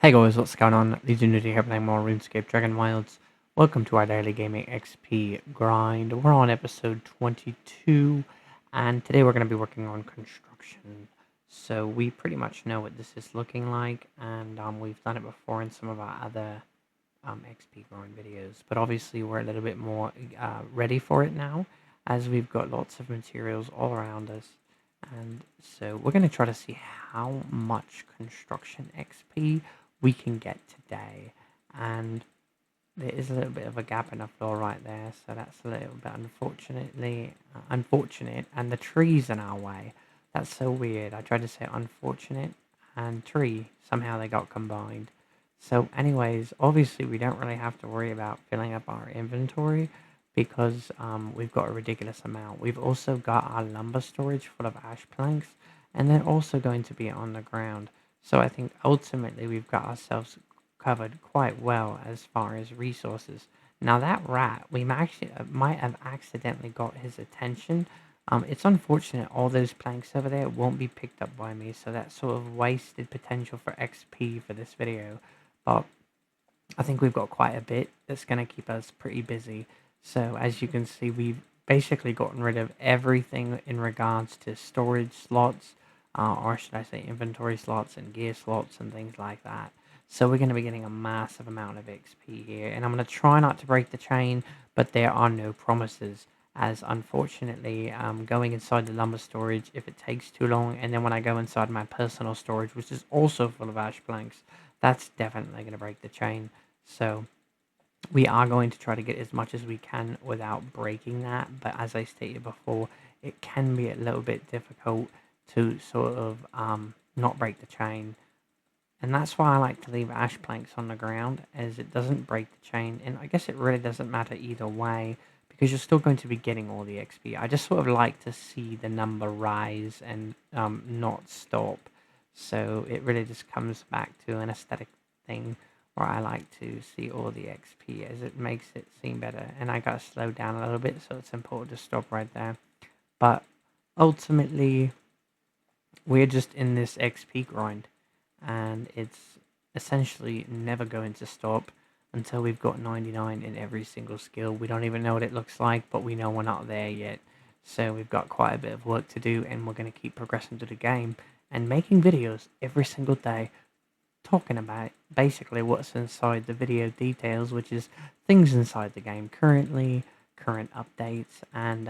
Hey guys, what's going on? Legionity here playing more RuneScape Dragonwilds. Welcome to our daily gaming XP grind. We're on episode 22, and today we're going to be working on construction. So we pretty much know what this is looking like, and we've done it before in some of our other XP grind videos. But obviously we're a little bit more ready for it now, as we've got lots of materials all around us. And so we're going to try to see how much construction XP we can get today. And there is a little bit of a gap in the floor right there, so that's a little bit unfortunate. And the tree's in our way. That's so weird. I tried to say unfortunate and tree. Somehow they got combined. So anyways, obviously we don't really have to worry about filling up our inventory because we've got a ridiculous amount. We've also got our lumber storage full of ash planks, and they're also going to be on the ground. So I think ultimately we've got ourselves covered quite well as far as resources. Now that rat, we might have accidentally got his attention. It's unfortunate all those planks over there won't be picked up by me, so that's sort of wasted potential for XP for this video. But I think we've got quite a bit that's going to keep us pretty busy. So as you can see, we've basically gotten rid of everything in regards to storage slots, or should I say inventory slots and gear slots and things like that. So we're going to be getting a massive amount of XP here, and I'm going to try not to break the chain, but there are no promises, as unfortunately going inside the lumber storage, if it takes too long, and then when I go inside my personal storage, which is also full of ash planks, that's definitely going to break the chain. So we are going to try to get as much as we can without breaking that, but as I stated before, it can be a little bit difficult to sort of not break the chain. And that's why I like to leave ash planks on the ground, as it doesn't break the chain. And I guess it really doesn't matter either way, because you're still going to be getting all the XP. I just sort of like to see the number rise and not stop. So it really just comes back to an aesthetic thing where I like to see all the XP, as it makes it seem better. And I got to slow down a little bit, so it's important to stop right there. But ultimately, we're just in this XP grind, and it's essentially never going to stop until we've got 99 in every single skill. We don't even know what it looks like, but we know we're not there yet. So we've got quite a bit of work to do, and we're going to keep progressing through the game and making videos every single day talking about basically what's inside the video details, which is things inside the game currently, current updates, and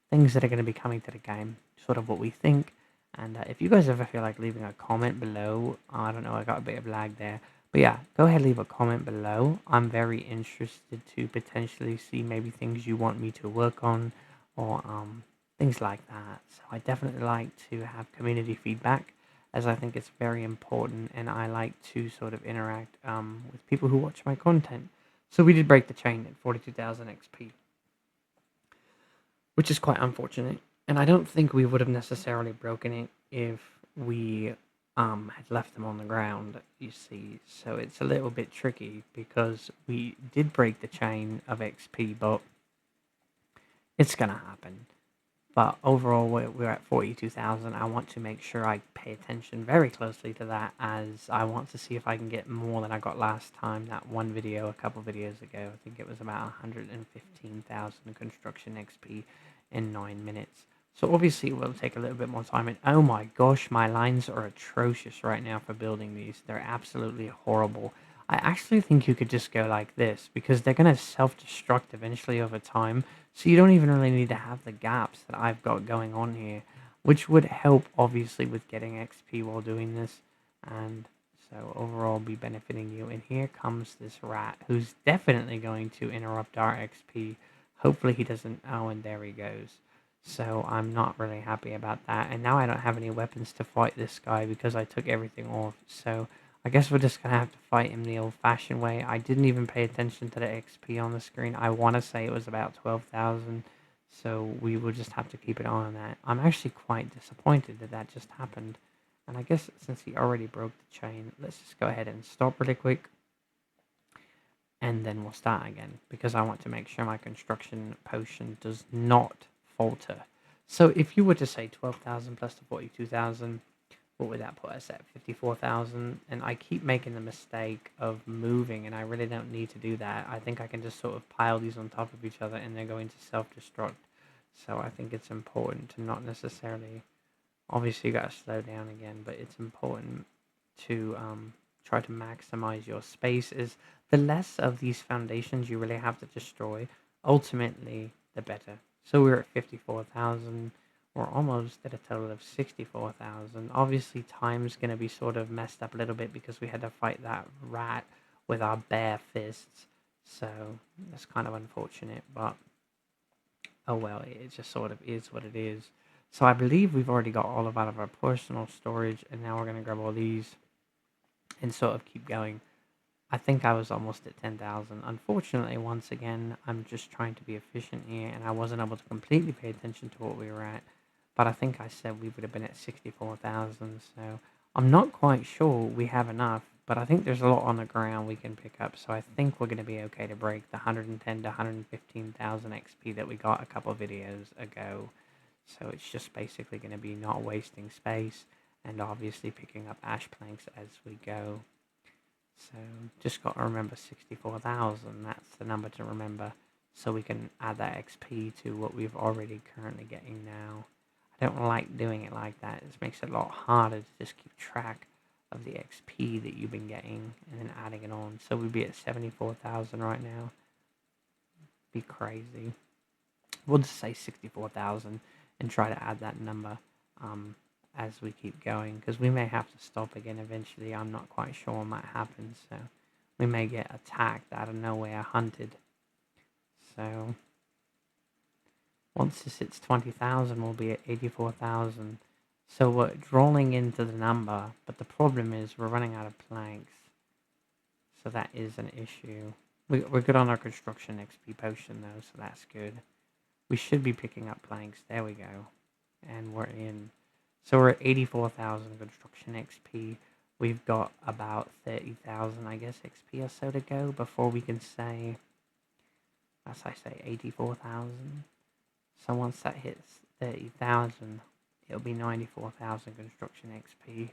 things that are going to be coming to the game, sort of what we think. And if you guys ever feel like leaving a comment below, I don't know, I got a bit of lag there. But yeah, go ahead, leave a comment below. I'm very interested to potentially see maybe things you want me to work on, or things like that. So I definitely like to have community feedback, as I think it's very important, and I like to sort of interact with people who watch my content. So we did break the chain at 42,000 XP, which is quite unfortunate. And I don't think we would have necessarily broken it if we had left them on the ground, you see. So it's a little bit tricky, because we did break the chain of XP, but it's going to happen. But overall, we're at 42,000. I want to make sure I pay attention very closely to that, as I want to see if I can get more than I got last time. That one video a couple videos ago, I think it was about 115,000 construction XP in 9 minutes. So obviously it will take a little bit more time. And oh my gosh, my lines are atrocious right now for building these. They're absolutely horrible. I actually think you could just go like this, because they're going to self-destruct eventually over time. So you don't even really need to have the gaps that I've got going on here, which would help obviously with getting XP while doing this. And so overall be benefiting you. And here comes this rat, who's definitely going to interrupt our XP. Hopefully he doesn't. Oh, and there he goes. So I'm not really happy about that. And now I don't have any weapons to fight this guy, because I took everything off. So I guess we're just going to have to fight him the old-fashioned way. I didn't even pay attention to the XP on the screen. I want to say it was about 12,000. So we will just have to keep an eye on that. I'm actually quite disappointed that that just happened. And I guess since he already broke the chain, let's just go ahead and stop really quick. And then we'll start again, because I want to make sure my construction potion does not falter. So if you were to say 12,000 plus the 42,000, what would that put us at? 54,000. And I keep making the mistake of moving, and I really don't need to do that. I think I can just sort of pile these on top of each other, and they're going to self-destruct. So I think it's important to not necessarily, obviously you got to slow down again, but it's important to try to maximize your space. Is the less of these foundations you really have to destroy, ultimately the better. So we're at 54,000. We're almost at a total of 64,000. Obviously, time's going to be sort of messed up a little bit because we had to fight that rat with our bare fists. So that's kind of unfortunate, but oh well, it just sort of is what it is. So I believe we've already got all of out of our personal storage, and now we're going to grab all these and sort of keep going. I think I was almost at 10,000. Unfortunately, once again, I'm just trying to be efficient here, and I wasn't able to completely pay attention to what we were at. But I think I said we would have been at 64,000, so I'm not quite sure we have enough, but I think there's a lot on the ground we can pick up, so I think we're going to be okay to break the 110 to 115,000 XP that we got a couple videos ago. So it's just basically going to be not wasting space, and obviously picking up ash planks as we go. So just got to remember 64,000, that's the number to remember, so we can add that XP to what we've already currently getting now. I don't like doing it like that. It makes it a lot harder to just keep track of the XP that you've been getting and then adding it on. So we'd be at 74,000 right now. Be crazy. We'll just say 64,000 and try to add that number as we keep going, because we may have to stop again eventually. I'm not quite sure what might happen, so we may get attacked out of nowhere, hunted. So once this hits 20,000, we'll be at 84,000. So we're rolling into the number, but the problem is we're running out of planks. So that is an issue. We're good on our construction XP potion though, so that's good. We should be picking up planks. There we go. And we're in. So we're at 84,000 construction XP. We've got about 30,000, I guess, XP or so to go before we can say, as I say, 84,000. So once that hits 30,000, it'll be 94,000 construction XP.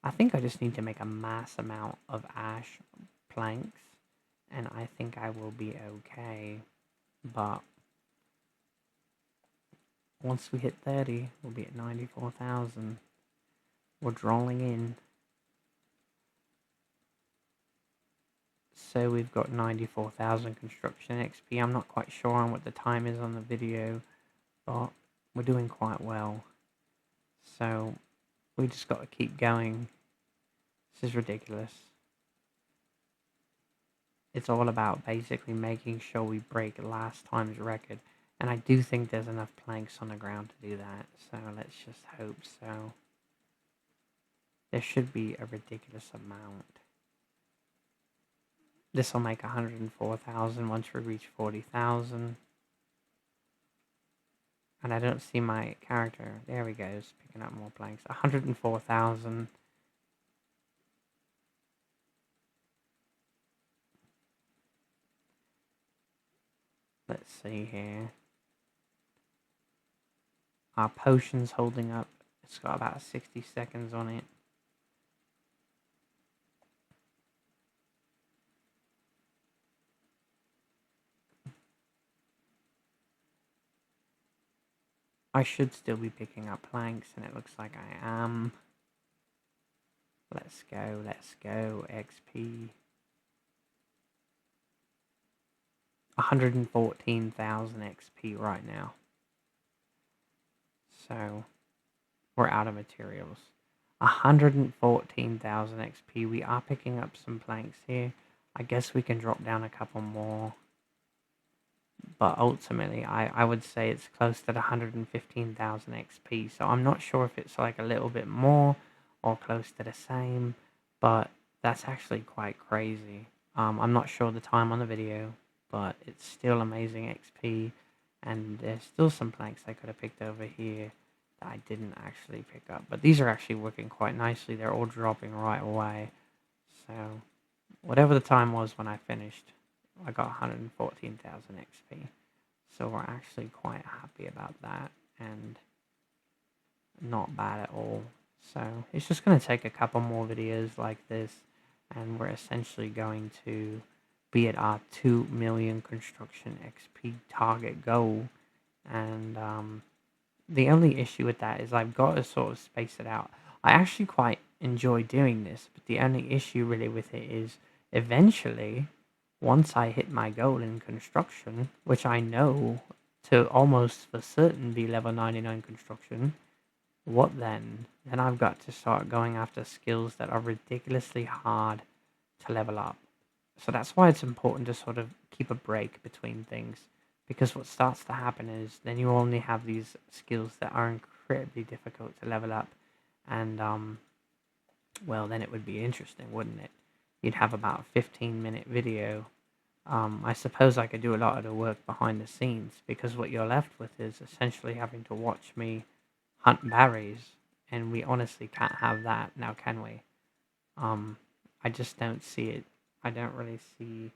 I think I just need to make a mass amount of ash planks, and I think I will be okay. But once we hit 30, we'll be at 94,000. We're rolling in. So we've got 94,000 construction XP. I'm not quite sure on what the time is on the video, but we're doing quite well. So we just got to keep going. This is ridiculous. It's all about basically making sure we break last time's record. And I do think there's enough planks on the ground to do that. So let's just hope so. There should be a ridiculous amount. This will make 104,000 once we reach 40,000. And I don't see my character. There he goes, picking up more planks. 104,000. Let's see here. Our potion's holding up. It's got about 60 seconds on it. I should still be picking up planks, and it looks like I am. Let's go, XP. 114,000 XP right now. So, we're out of materials. 114,000 XP. We are picking up some planks here. I guess we can drop down a couple more. But ultimately, I would say it's close to the 115,000 XP. So I'm not sure if it's like a little bit more or close to the same. But that's actually quite crazy. I'm not sure the time on the video, but it's still amazing XP. And there's still some planks I could have picked over here that I didn't actually pick up. But these are actually working quite nicely. They're all dropping right away. So whatever the time was when I finished, I got 114,000 XP. So we're actually quite happy about that. And not bad at all. So it's just going to take a couple more videos like this, and we're essentially going to be at our 2 million construction XP target goal. And the only issue with that is I've got to sort of space it out. I actually quite enjoy doing this, but the only issue really with it is eventually, once I hit my goal in construction, which I know to almost for certain be level 99 construction, what then? Then I've got to start going after skills that are ridiculously hard to level up. So that's why it's important to sort of keep a break between things. Because what starts to happen is then you only have these skills that are incredibly difficult to level up. And, well, then it would be interesting, wouldn't it? You'd have about a 15-minute video. I suppose I could do a lot of the work behind the scenes, because what you're left with is essentially having to watch me hunt berries, and we honestly can't have that now, can we? I just don't see it. I don't really see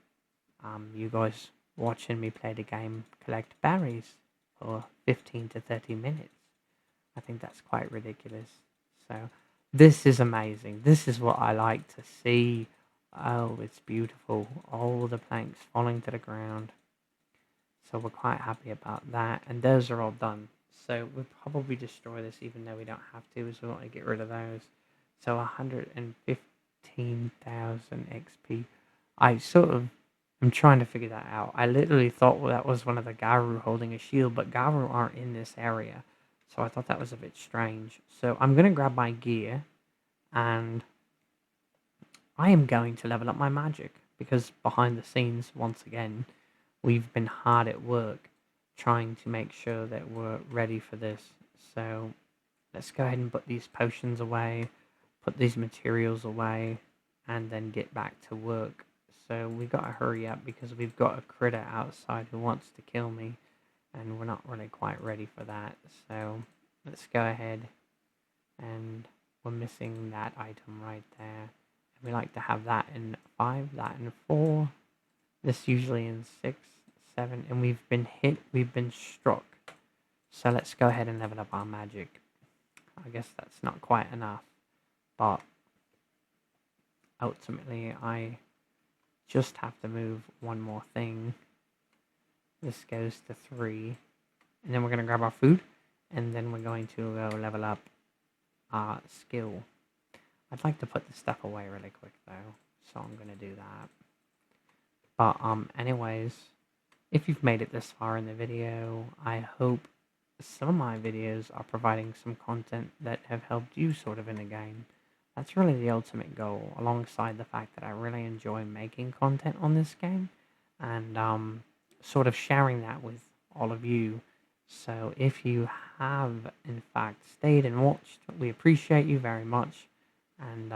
you guys watching me play the game collect berries for 15 to 30 minutes. I think that's quite ridiculous. So this is amazing. This is what I like to see. Oh, it's beautiful. All the planks falling to the ground. So we're quite happy about that. And those are all done. So we'll probably destroy this even though we don't have to, as we want to get rid of those. So 115,000 XP. I sort of am trying to figure that out. I literally thought that was one of the Garu holding a shield, but Garu aren't in this area. So I thought that was a bit strange. So I'm going to grab my gear, and I am going to level up my magic, because behind the scenes, once again, we've been hard at work trying to make sure that we're ready for this. So let's go ahead and put these potions away, put these materials away, and then get back to work. So we got to hurry up because we've got a critter outside who wants to kill me, and we're not really quite ready for that. So let's go ahead, and we're missing that item right there. We like to have that in 5, that in 4, this usually in 6, 7, and we've been hit, we've been struck. So let's go ahead and level up our magic. I guess that's not quite enough, but ultimately I just have to move one more thing. This goes to 3, and then we're going to grab our food, and then we're going to go level up our skill. I'd like to put this stuff away really quick though, so I'm going to do that. But anyways, if you've made it this far in the video, I hope some of my videos are providing some content that have helped you sort of in the game. That's really the ultimate goal, alongside the fact that I really enjoy making content on this game, and sort of sharing that with all of you. So if you have in fact stayed and watched, we appreciate you very much. And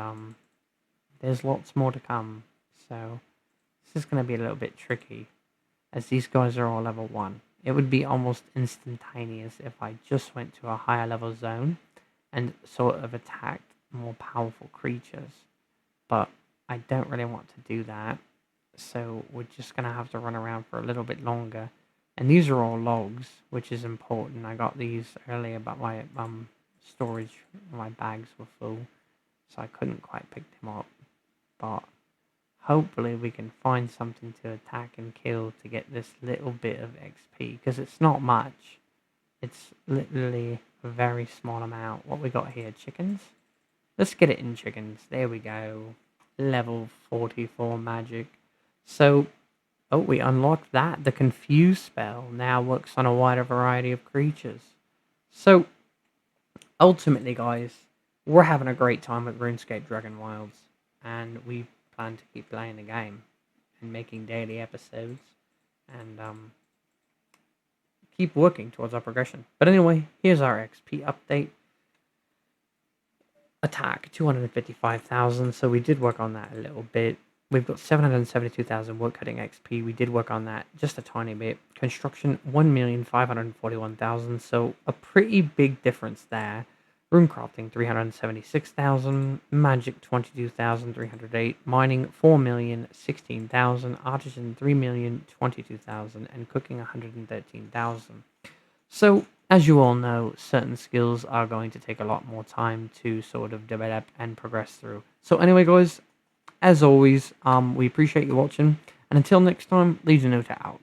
there's lots more to come, so this is going to be a little bit tricky, as these guys are all level 1. It would be almost instantaneous if I just went to a higher level zone and sort of attacked more powerful creatures, but I don't really want to do that, so we're just going to have to run around for a little bit longer. And these are all logs, which is important. I got these earlier, but my storage, my bags were full, so I couldn't quite pick them up. But hopefully we can find something to attack and kill to get this little bit of XP, because it's not much. It's literally a very small amount. What we got here, chickens? Let's get it in chickens. There we go. Level 44 magic. So, oh, we unlocked that. The Confuse spell now works on a wider variety of creatures. So, ultimately, guys, we're having a great time with RuneScape Dragonwilds, and we plan to keep playing the game and making daily episodes, and keep working towards our progression. But anyway, here's our XP update. Attack 255,000, so we did work on that a little bit. We've got 772,000 woodcutting XP. We did work on that just a tiny bit. Construction 1,541,000, so a pretty big difference there. Runecrafting 376,000, magic 22,308, mining 4,016,000, artisan 3,022,000, and cooking 113,000. So as you all know, certain skills are going to take a lot more time to sort of develop and progress through. So anyway, guys, as always, we appreciate you watching, and until next time, Legion Nota out.